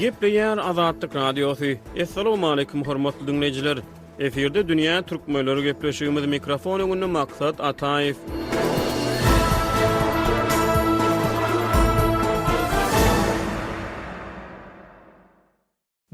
Gepleýär Azatlyk Radiosu. Assalamu alaykum hormatly dinleyijiler. Eferde dünýä türkmenleri gepleşigimiz mikrofon öňünde maksat Ataýew.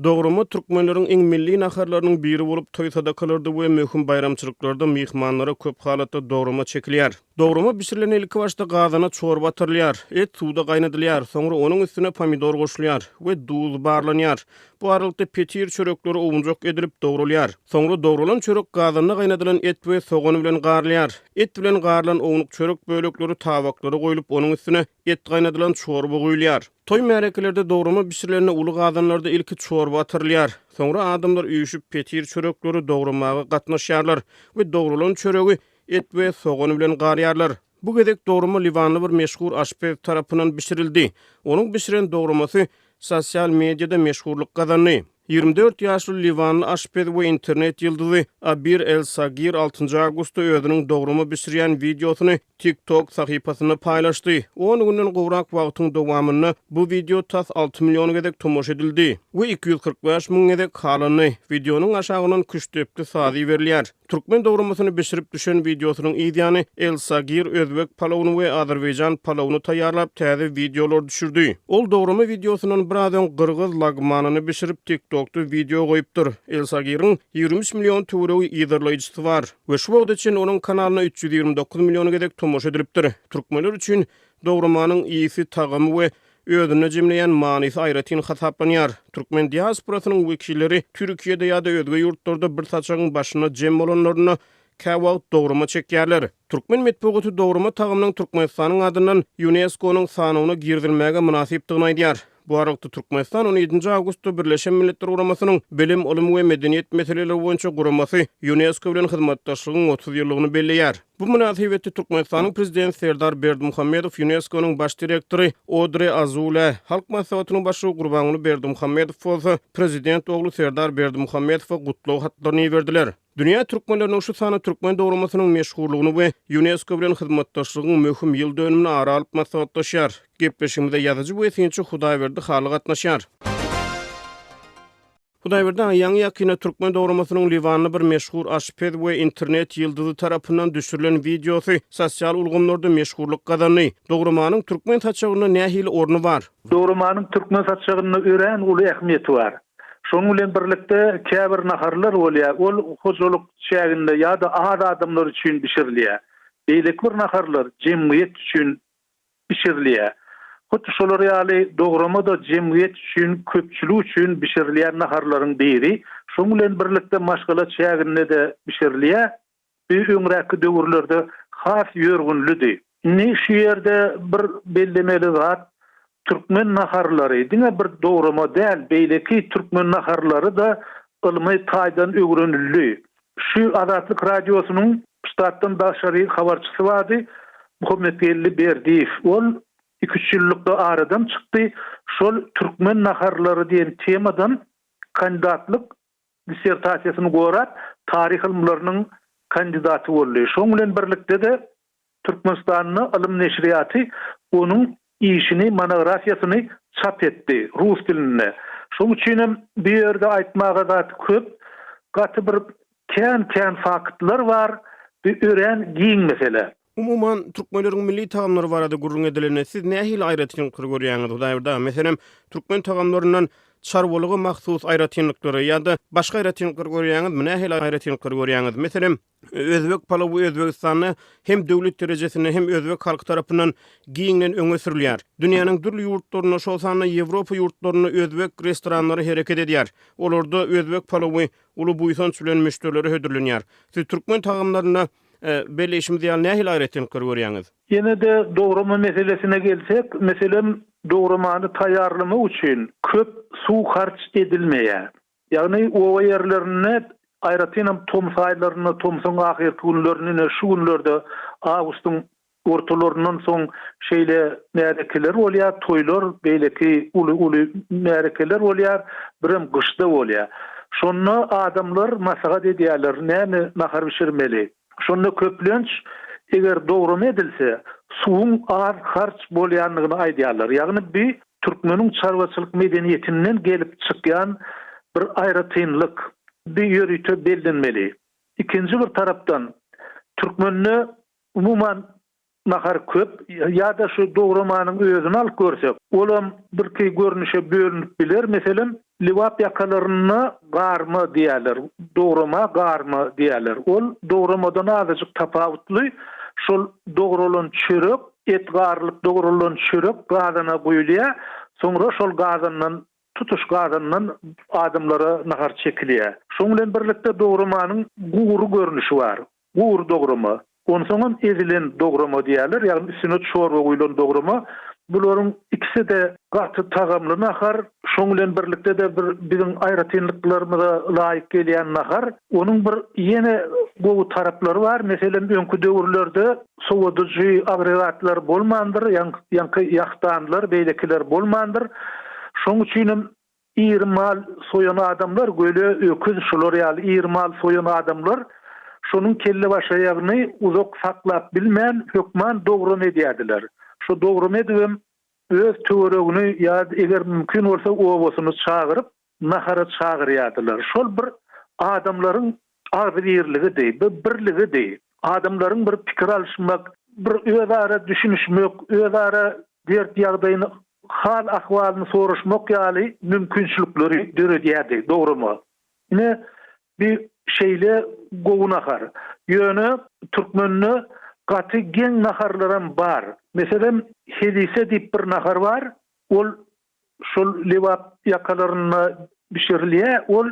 Dogrumy türkmenleriň iň milli naharlarynyň biri bolup toý sadakalary we möhüm bayramçylyklarda mehmanlara köp halatda dogrumy çekilýär. Dogrumy bişirilen ilki başda gazana çorba atyrylýar, et suwda gaýnadylýar, soňra onuň üstüne pomidor goşulýar we duz barlanýar. Bu aralykda petir çörekleri owunjak edilip dogrulýar. Soňra dogrulan çörek gazana gaýnadylan et we soğan bilen garlýar. Et bilen garlan owunluk çörek bölekleri tabaklary goýulyp onuň üstüne et gaýnadylan çorba goýulýar. Toy märekelerde dogrumy bişirilen uly gazanlarda ilki çorba atyrylýar. Soňra adamlar üýüşüp petir çörekleri dogrumaga gatnaşýarlar we dogrulan çöregi et we soğan bilen garýarlar. Bu gedek dogrumy Livanly bir meşhur aşpez tarapyndan bişirildi. Onuň bişiren dogrumasy sosial mediada meşhurlyk gazandy. 24 ýaşly Livanly aşpez we internet ýyldyzy Abir El Sagir 6 awgustda özüniň dogrumy bişirýän videosyny TikTok sahypasyna paýlaşdy. 10 günden gowrak wagtyň dowamyny bu video tas 6 million gedek tomoş edildi. We 245 000 gedek halany videonyň aşagynyň küçtepli sazy berilýär. Türkmen dogrumasyny bişirip düşen videosynyň ideýany El Sagir özbek palawuny we Azerbaýjan palawuny taýýarlap täze videolar düşürdi. Ol dogrumy videosynyň birazdan Gırgyz lagmanyny bişirip TikTokda video goýupdyr. El Sagir'in 23 milyon töweregi ýygyrlaýjysy bar we şu wagt üçin onuň kanalyna 329 milyon gedek tomoş edilipdir. Türkmenler üçin dogrumanyň ýygy tagamy we özüne jemleýän manysy aýratyn hasaplanýar. Türkmen diasporasynyň wekilleri Türkiýede ýa-da özge ýurtlarda bir saçagyň başyna jem bolanlaryna käwagt dogruma çekýärler. Türkmen medeniýeti dogruma tagamynyň Türkmenistanyň adyndan UNESCO-nyň sanawyna girdilmäge münasipdigini aýdýar. Bu arada Türkmenistan 17 awgustda Birleşen Milletler Guramasynyň bilim, ulim we medeniýet meseleleri boýunça guramasy UNESCO bilen hyzmatdaşlygyň 30 ýyllygyny belleýär. Bu münasibetde Türkmenistanyň prezidenti Serdar Berdimuhammedow, UNESCO-nyň baş direktori Audrey Azoulay, halk maslahatynyň başy Gurbanyny Berdimuhammedow prezident ogly Serdar Berdimuhammedowa gutlaw hatlaryny berdiler. Dünya türkmenleriniň şu sany türkmen dogramasynyň meşhurlygyny we UNESCO bilen hyzmatdaşlygyň möhüm ýyl dönümini ara alyp maslahatlaşýar. Gepleşigimizde ýazyjy we esinçi Hudaýberdi haly gatnaşýar. Hudaýberde ýaňy ýakyna türkmen dogramasynyň Livanly bir meşhur aşpez we internet ýyldyzy tarapyndan düşürilen videosy sosial ulgamlarda meşhurlyk gazandy. Dogrumanyň türkmen saçagyna nähili orny bar? Dogrumanyň türkmen saçagyna ören uly ähmiýeti bar. Şonuň bilen birlikde käbir naharlar bolýar. Ol hoşuluk şäginde ýa-da az adamlar üçin bişirilýär. Beýlek bir naharlar jemgyýet üçin bişirilýär. Hutda şolar ýaly dograma da jemgyýet üçin, köpçülik üçin bişirilýän naharlaryň biri. Şonuň bilen birlikde maşgala şäginde de bişirilýär. Bir öňräki döwürlerde has ýörgünlüdi. Ne şu ýerde bir bellemeli zat Türkmen naharlary diňe bir dograma däl, beýleki Türkmen naharlary da ilmi taýdan öwrenildi. Şu Azatlyk Radiosynyň ştatdan daşary habarçysy bardy, Muhammed Belli Berdiýew. Ol 2-3 ýyllykda aradan çykdy. Şol Türkmen naharlary diýen temadan kandidatlyk dissertasiýasyny gorat, taryh ilmlarynyň kandidaty boldy. Şoň bilen birlikde de Türkmenistanyň ilim neşriýaty onuň işini, monografiýasyny çap etdi rus dilinde. Şoň üçin bir ýerde aýtmaga zat köp, gaty bir kän faktlar bar, bir ören giň mesele. Umuman türkmenleriň milli tagamlary barada gurrun edilen siz nähili aýratynlyk görýäňiz Hudaýberdi? Meselem türkmen tagamlaryndan çarwalyga mahsus aýratynlyklary ýa-da başga aýratynlyklar görýäňiz, nähili aýratynlyklary görýäňiz? Meselem özbek palawy Özbegistanyny hem döwlet derejesinde hem özbek halky tarapyndan giňlen öňe sürilýär. Dünýäniň dürli ýurtlaryna, şol sany Ýewropa ýurtlaryna özbek restoranlary hereket edýär. Olarda özbek palawy uly buýsanç bilen müşterileri hödürlenýär. Siz türkmen tagamlaryna belleşimiz ýaly nähili aýratynlyklar görýäňiz? Yine de dograma meselesine gelsek, meselem dogramany taýýarlama üçin köp suw harç edilmeýär. Ýagny o ýerlerine aýratynam tomsaýlaryna, tomsoň ahirki günlerine, şu günlerde awgustyň ortalaryndan soň şeýle närekeler bolýar, toýlar, beýleki uly närekeler bolýar, birem gyşda bolýar. Şonu adamlar maslahat edýärler, näme nahar bişirmeli. Şonu köplenç eger dograma edilse, suwun az harç bolýanlygyny aýdýarlar. Ýagny bir Türkmenin çarwaçylyk medeniyetinden gelip çykýan bir aýratynlyk, bir ýörüte bellenmeli. İkinci bir tarapdan Türkmenni umuman nahar köp ya da şu dogrumanyň özüni alyp görsek, olam bir görnüşe bölünip biler. Meselem liwap yakalaryny garmy diýerler, dogruma garmy diýerler. Ol dogramadan azajyk tapawutly, şol dogrolan çörek, et garlyp dogrolan çörek gazana goýulýar. Soňra şol gazandan tutuş gazandan adamlara nahar çekilýär. Şoň bilen birlikde dogrumanyň guguru görnüşi bar. Gugur dogruma. Onsoň ezilen dogruma diýerler, ýagny üstüne çorba goýulan dogruma. Bularyň ikisi de gaty tagamly nahar, şoň bilen birlikde de biziň aýratynlyklarymyza laýyk gelýän nahar. Onuň bir ýene gowy taraplary bar. Meselem öňkü döwürlerde sowadyjy agregatlar bolmandyr, ýa-ni ýakdanlar, beýlekiler bolmandyr. Şoň üçin ýermal soýan adamlar, göle öküz şolar ýaly ýermal soýan adamlar şonun kelle başaýagyny uzak saklap bilmän hökman dogrum edýärdiler. Şu dogrum edibem öz töweregini ýa eger mümkin bolsa owasyny çagyryp nahara çagyrýardylar. Şol bir adamlaryň agzyrligi diýip, birligi diýip, adamlaryň bir pikir alşmak, bir özara düşünüşmek, özara dert ýagdaýyny hal ahwalyny soraşmak ýaly mümkinçilikleri döredýärdi, dogrumy. Ine bir şeýle gowy nahar. Ýöne Türkmenni gaty geň naharlaram bar. Meselem hedise diýip bir nahar bar. Ol şol liwap ýakalaryny bişirilýär. Ol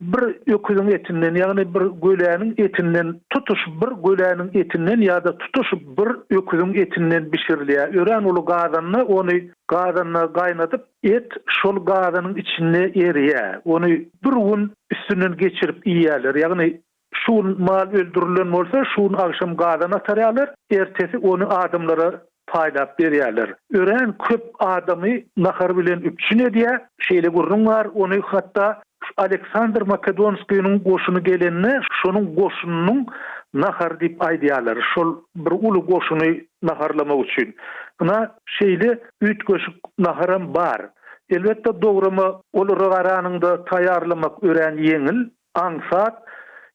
bir öküziň etinden, ýagny bir göläniň etinden tutuşup bir göläniň etinden ýa-da tutuşup bir öküziň etinden bişirilýär. Ören ulu gazanyny, ony gazanyna gaýnatyp, et şol gazanyň içinde erýär. Ony bir gün üstünden geçirip ýýärler. Ýagny şu mal öldürülen bolsa, şu akşam gazana atarýarlar, ertesi onu adamlara paýlap berýärler. Ören köp adamy nahar bilen üpçün edýär. Şeýle gurrun bar, ony hatda Aleksandr Makedonskiýanyň goşuny gelenine şonuň goşunynyň nahar diýip aýdýarlar. Şol bir uly goşuny naharlamak üçin. Buna şeýle üç goşuk naharam bar. Elbetde dograma olar garanyňda taýýarlamak ören ýeňil, aňsat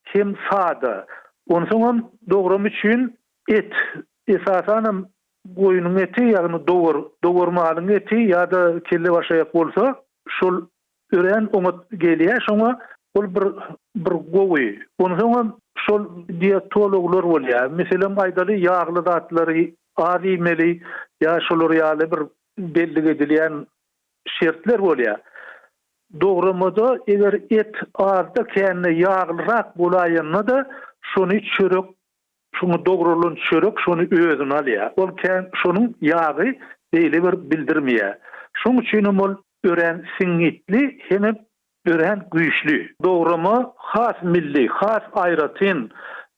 hem sada. Onsoň dogram üçin et esasan goýunyň eti ýagny dogurmalyň eti ýa-da kelle başaýak bolsa şol ören oňa gelýär, şoňa ol bir gowy. Onsoň şol diýetologlar bolýar. Meselem aýdaly ýagly zatlary arimeli ýa şolar ýaly bir belli edilýän şertler bolýar. Dogramada eger et azda känne ýaglyrak bolaýanda da şonu çörek, şonu dogralan çörek şonu özüne alýar. Ol kän şonuň ýagy beýle bir bildirmeýär. Şoň üçin ol ören siňitli hem ören güýçli. Dograma has milli, has aýratyn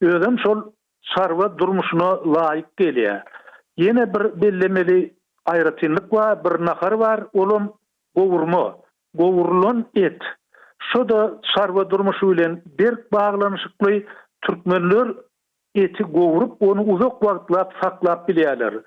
özüm şol çarwa durmuşuna laýyk gelýär. Ýene bir bellemeli aýratynlyk bar, bir nahar bar, olum gowurma. Gowurulan et. Şu da çarwa durmuşy bilen berk baglanyşykly türkmenler eti gowurup onu uzak wagtlap saklap bilýärler.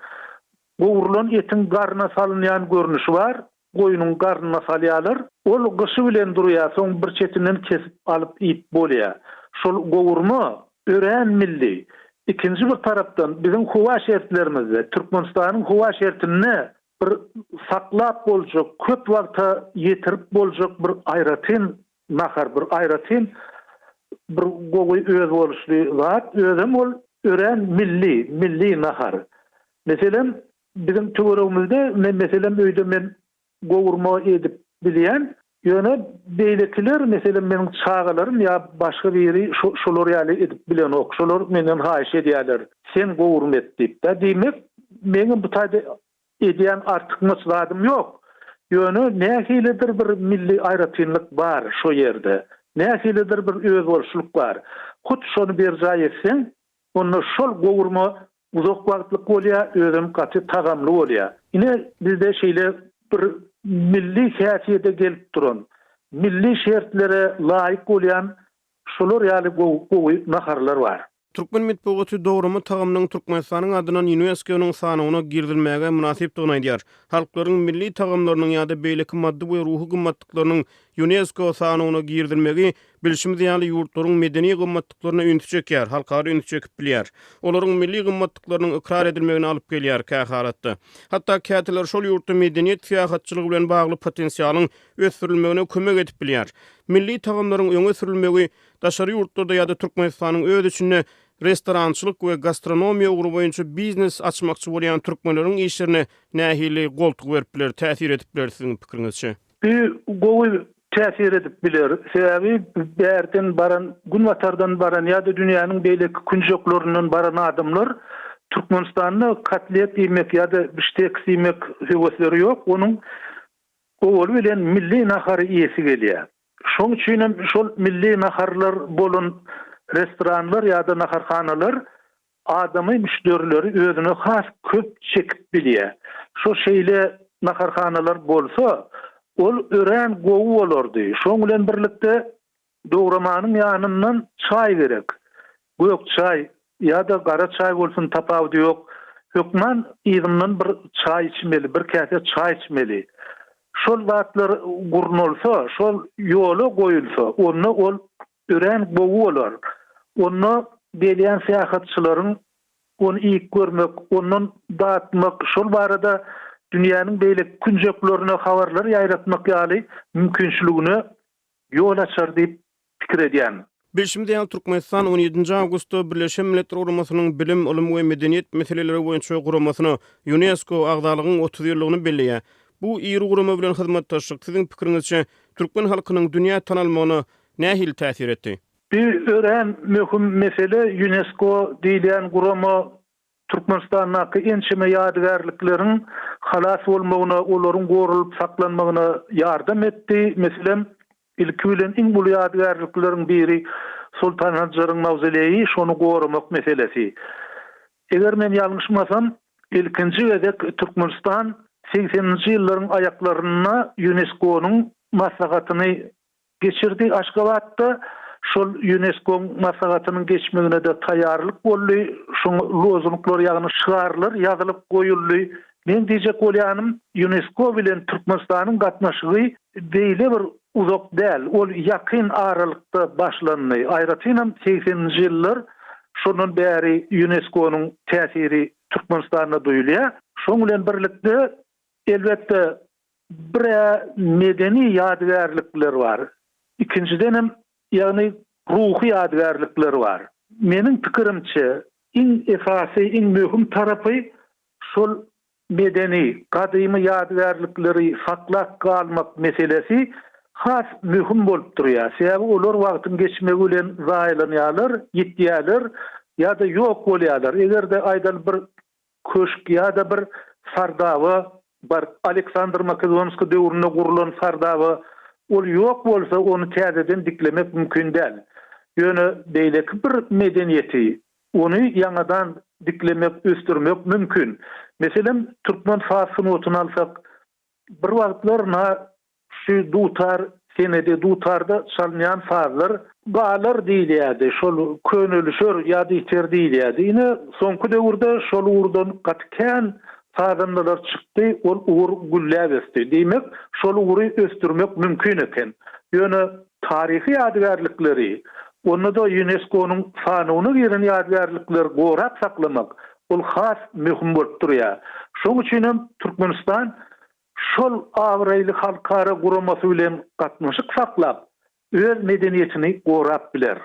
Gowurulan etin garna salynýan görnüşi bar. Goýunyň garnyna salýarlar. Ol gysy bilen durýar, soň bir çetinden kesip alyp ip bolýar. Şol gowurma ören milli. İkinci bir tarapdan bizim howa şertlerimizde Türkmenistanyň howa şertini bir saklap boljak, köp wagta ýetirip boljak bir aýratyn nahar, bir aýratyn bir gowy öz boluşly zat, özüm ol ören milli nahar. Meselem bizim töweregimizde meselem öýde men gowurma edip bilýän ýöne beýlekiler meselem meniň çagalarym ýa başga biri şolar ýaly edip bilen ok. Şolar menden haýyş edýärler. Sen gowurma et diýip de diýmek meniň bu taýda edýän artyk maslahatym ýok. Ýöne nähilidir bir milli aýratynlyk bar şo ýerde. Nähilidir bir öz bolşuluk bar. Hut şonu berjä etseň, onu şol gowurma uzak wagtlyk bolýar, özüm gaty tagamly bolýar. Ine bizde şeýle bir milli häsiýete gelip duran, milli şertlere laýyk bolýan şolar ýaly gowy naharlar bar. Türkmen metbuaty dograma tagamynyň Türkmenistanyň adynan UNESCO-nyň sanawyna girdilmäge münasipdigini aýdýar. Halklaryň milli tagamlarynyň ýa-da beýleki maddi we ruhy gymmatlyklarynyň UNESCO sanawyna girdilmegi bilişim diýýäli ýurtlaryň medeni gymmatlyklaryna ünsü çekýär, halkary ünsü çekip bilýär. Olaryň milli gymmatlyklarynyň ikrar edilmegini alyp gelýär kähalatda. Hatda käteler şol ýurtda medeniýet syýasatçylygy bilen bagly potensialyň ösdürilmegine kömek edip bilýär. Milli tagamlaryň öňe sürilmegi daşary ýurtlarda ýa-da Türkmenistanyň öz içinde restorançylyk we gastronomiýa ugru boýunça biznes açmakçy bolýan türkmenleriň işlerine nähili goltuk berip biler, täsir edip biler siziň pikiriňizçe? Gowy täsir edip biler. Sebäbi bärden baran, günwatardan baran ýa-da dünýäniň beýleki künjekleriniň baran adamlar Türkmenistanyny katlet diýmek ýa-da biştek diýmek höwesleri ýok. Onuň ol bilen milli nahary ýesi gelýär. Şoň üçin şol milli naharlar bolan restoranlar ýa-da naharhanalar adamy müşterileri özüne has köp çekip bilýär. Şo şeýle naharhanalar bolsa, ol ören gowy bolardy. Şoň bilen birlikde dogramanyň ýanyndan çay gerek. Gök çay ýa-da gara çay bolsun tapawdy ýok. Hökman ýygyndan bir çay içmeli, bir käse çay içmeli. Şol wagtlar gurnulsa, şol ýola goýulsa, onu ol ören gowy bolar. Onu belän syýasatçylaryň onu ilk görmek, onun dağıtmak, şol barada dünýäniň beýleki künjeklerine habarlar ýaýratmak ýaly mümkinçiligine ýol açar diýip pikir edýän. Bilişim diýen Türkmenistan 17 awgustda Birleşen Milletler Guramasynyň bilim, ulum we medeniýet meseleleri boýunça guramasyny UNESCO agdalygyň 30 ýyllygyny belliýär. Bu iri gurama bilen hyzmatdaşlyk siziň pikiriňizçe türkmen halkynyň dünýä tanalmagyna nähili täsir etdi? Bir ören möhüm mesele UNESCO diýilen gurama Türkmenistanyň ençeme ýadygärlikleriň halas bolmagyna, olaryň gorulyp saklanmagyna ýardam etdi. Meselem ilki bilen iň bul ýadygärlikleriň biri Sultan Hajaryň mawzoleyi, şonu gorumak meselesi. Eger men ýalňyşmasam, ilkinji gezek Türkmenistan 80-nji ýyllaryň aýaklaryna UNESCO-nyň maslahatyny geçirdi Aşgabatda. Şol UNESCO maslahatynyň geçmegine de taýýarlyk boldy. Şoň lozunglary ýagny şygarlar, ýazylyp goýuldy. Men diýjek bolýanym, UNESCO bilen Türkmenistanyň gatnaşygy beýle bir uzak däl, ol ýakyn aralykda başlandy. Aýratynam 80-nji ýyllar şonun bäri UNESCO-nyň täsiri Türkmenistana duýulýar. Şoň bilen birlikde elbetde bir medeni ýadygärlikler bar. İkincidenem ýagny ruhy ýadygärlikler bar. Meniň pikirimçe iň esasy, iň möhüm tarapy şol medeni, gadymy ýadygärlikleri saklap galmak meselesi has möhüm bolup durýar. Sebäbi olar wagtyň geçmegi bilen zaýlanýarlar, ýitýärler ýa-da ýok bolýarlar. Egerde aýdal bir köşk ýa-da bir sardawa bar, Aleksandr Makedonski döwründe gurulan sardawa ol ýok bolsa onu täzeden diklemek mümkin däl. Ýöne beýleki bir medeniýeti, onu ýangadan diklemek, östürmek mümkin. Meselem Türkmen fasyny otuna alsak, bir wagtlar şu dutar, senede dutarda çalınýan fazlar bağlar diýilýärdi. Şol könülüşür ýa-da iter diýilýärdi. Ine soňky döwürde şol urdan gatken fazanlar çykdy, ol uğur güllläbesdi. Diýmek, şol uğury östürmek mümkin eken. Ýöne tarihi ýadygärlikleri, onu da UNESCO-nyň sanawyna giren ýadygärlikler gorap saklamak, ol has möhüm bolup durýar. Şoň üçin Türkmenistan şol awraýly halkara guramasy bilen gatnaşyk saklap, öz medeniýetini gorap biler.